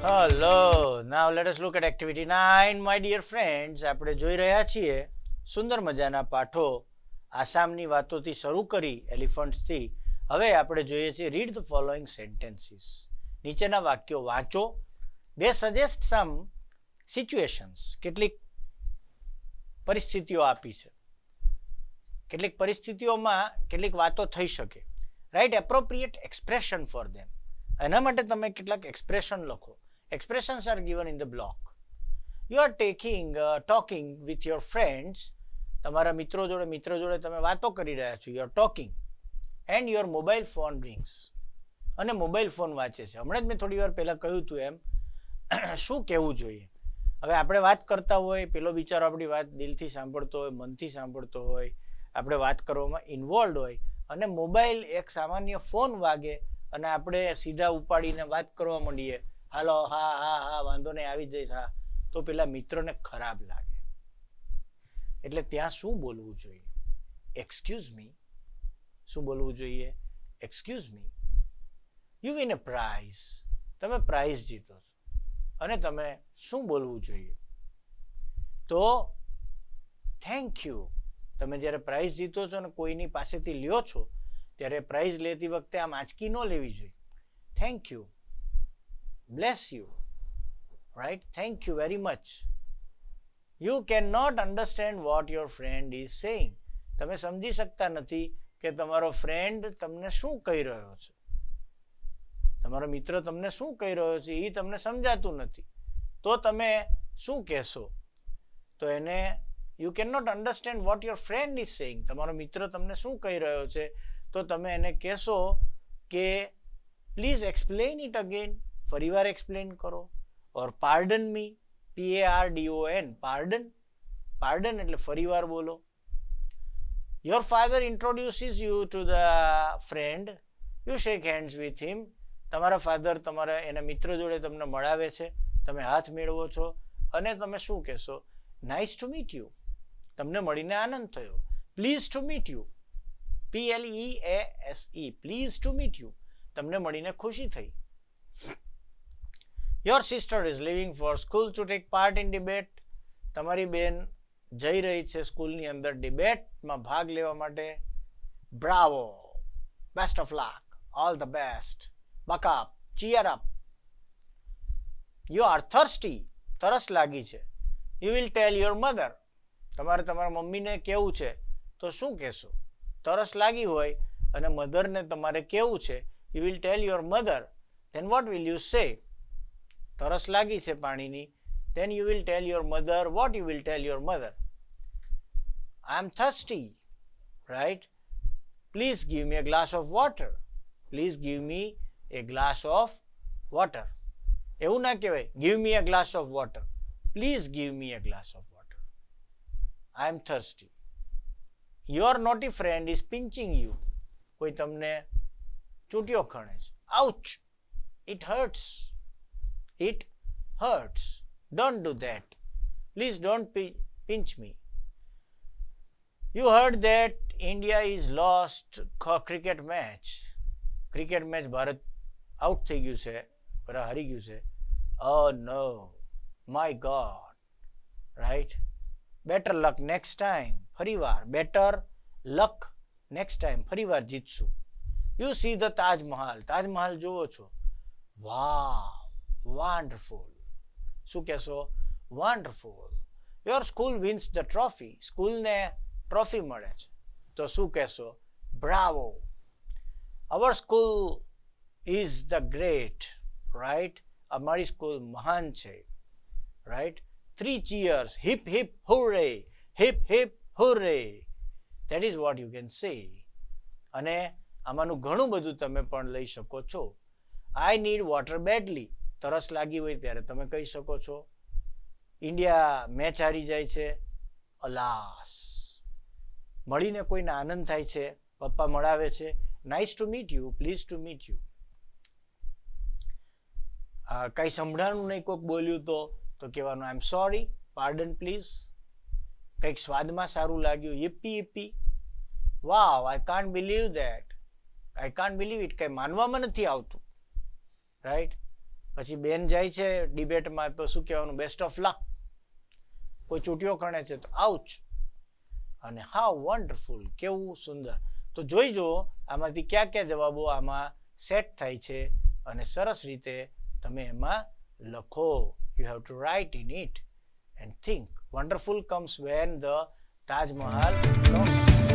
Hello. Now let us look at activity 9, my dear friends. આપણે જોઈ રહ્યા છીએ સુંદર મજાના પાઠો આસામની વાતોથી શરૂ કરી એલિફન્ટ્સથી. હવે આપણે જોઈએ છીએ રીડ ધ ફોલોઈંગ સેન્ટેન્સીસ. નીચેના વાક્યો વાંચો. દે સજેસ્ટ સમ સિચ્યુએશન્સ. કેટલીક પરિસ્થિતિઓ આપી છે. કેટલીક પરિસ્થિતિઓમાં કેટલીક વાતો થઈ શકે. Right appropriate expression for them. એના માટે તમે કેટલાક એક્સપ્રેશન લખો. Expressions are given in the block. You are talking with your friends. તમારા મિત્રો જોડે તમે વાતો કરી રહ્યા છો. You are talking and your mobile phone rings. અને મોબાઈલ ફોન વાંચે છે. હમણાં જ મેં થોડી વાર પહેલાં કહ્યું હતું એમ શું કહેવું જોઈએ. હવે આપણે વાત કરતા હોય, પેલો બિચારો આપણી વાત દિલથી સાંભળતો હોય, મનથી સાંભળતો હોય, આપણે વાત કરવામાં ઇન્વોલ્વ હોય અને મોબાઈલ એક સામાન્ય ફોન વાગે અને આપણે સીધા ઉપાડીને વાત કરવા માંડીએ, હાલો હા વાંધો નહીં આવી જઈશ, હા, તો પેલા મિત્રોને ખરાબ લાગે. એટલે ત્યાં શું બોલવું જોઈએ? Excuse me. શું બોલવું જોઈએ? Excuse me, you win a prize. તમે પ્રાઇઝ જીતો છો. અને તમે શું બોલવું જોઈએ? તો થેન્ક યુ. તમે જ્યારે પ્રાઇઝ જીતો છો અને કોઈની પાસેથી લ્યો છો ત્યારે પ્રાઇઝ લેતી વખતે આમ આંચકી ન લેવી જોઈએ. Thank you, bless you, right? Thank you very much. You cannot understand what your friend is saying. તમે સમજી શકતા નથી કે તમારો ફ્રેન્ડ તમને શું કહી રહ્યો છે. તમારો મિત્ર તમને શું કહી રહ્યો છે એ તમને સમજાતું નથી. તો તમે શું કહેશો? તો એને you cannot understand what your friend is saying. તમારો મિત્ર તમને શું કહી રહ્યો છે તો તમે એને કહેશો કે please explain it again. ફરીવાર એક્સપ્લેન કરો. Or pardon me, PARDON, pardon એટલે ફરીવાર બોલો. Your father introduces you to the friend, you shake hands with him. તમારા ફાધર તમારા એના મિત્ર જોડે તમને મળાવે છે, તમે હાથ મેળવો છો અને તમે શું કહેશો? Nice to meet you. તમને મળીને આનંદ થયો. Please to meet you, PLEASE, please to meet you. તમને મળીને ખુશી થઈ. Your sister is leaving for school to take part in debate. તમારી બેન જઈ રહી છે સ્કૂલની અંદર ડિબેટમાં ભાગ લેવા માટે. Bravo, best of luck, all the best, buck up, cheer up. You are thirsty. તરસ લાગી છે. You will tail your mother. તમારે તમારા મમ્મીને કેવું છે તો શું કહેશો? તરસ લાગી હોય અને મધરને તમારે કેવું છે, you will tail your mother. Then what will you say? તરસ લાગી છે પાણીની. then you will tell your mother. What you will tell your mother? I am thirsty, right? Please give me a glass of water. Please give me a glass of water. એવું ના કહેવાય give me a glass of water. Please give me a glass of water. I am thirsty. Your naughty friend is pinching you. કોઈ તમને ચૂંટ્યો ખણે છે. ouch, it hurts. It hurts. Don't do that. Please don't pinch me. You heard that India is lost cricket match. Cricket match Bharat out થઈ ગયું છે, હારી ગયું છે. Oh no, my God. Right? Better luck next time. ફરીવાર better luck next time. ફરીવાર જીતશું. You see the Taj Mahal. Taj Mahal જોવો છો. Wow. Wonderful. શું કહેશો? Wonderful. Your school wins the trophy. સ્કૂલને ટ્રોફી મળે છે તો શું કહેશો? Bravo. Our school is the great. Right? અમારી સ્કૂલ મહાન છે. Right? 3 cheers. Hip hip hooray. Hip hip hooray. That is what you can say. અને આમાંનું ઘણું બધું તમે પણ લઈ શકો છો. I need water badly. તરસ લાગી હોય ત્યારે તમે કહી શકો છો. ઇન્ડિયા મેચ હારી જાય છે. અલાસ. મળીને કોઈને આનંદ થાય છે, પપ્પા મળાવે છે. Nice to meet you, please to meet you. કંઈ સંભળાણું નહીં, કોઈક બોલ્યું તો કહેવાનું I am sorry, pardon please. કંઈક સ્વાદમાં સારું લાગ્યું, yippee yippee. Wow, I can't believe that. I can't believe it. કંઈ માનવામાં નથી આવતું. રાઈટ? પછી બેન જાય છે ડિબેટમાં તો શું કહેવાનું? Best of luck. કોઈ ચૂંટીઓ ખણે છે તો આઉચ. અને હાઉ વન્ડરફુલ, કેવું સુંદર. તો જોઈ જુઓ આમાંથી કયા કયા જવાબો આમાં સેટ થાય છે અને સરસ રીતે તમે એમાં લખો. You have to write in it and think. Wonderful comes when the Taj Mahal comes.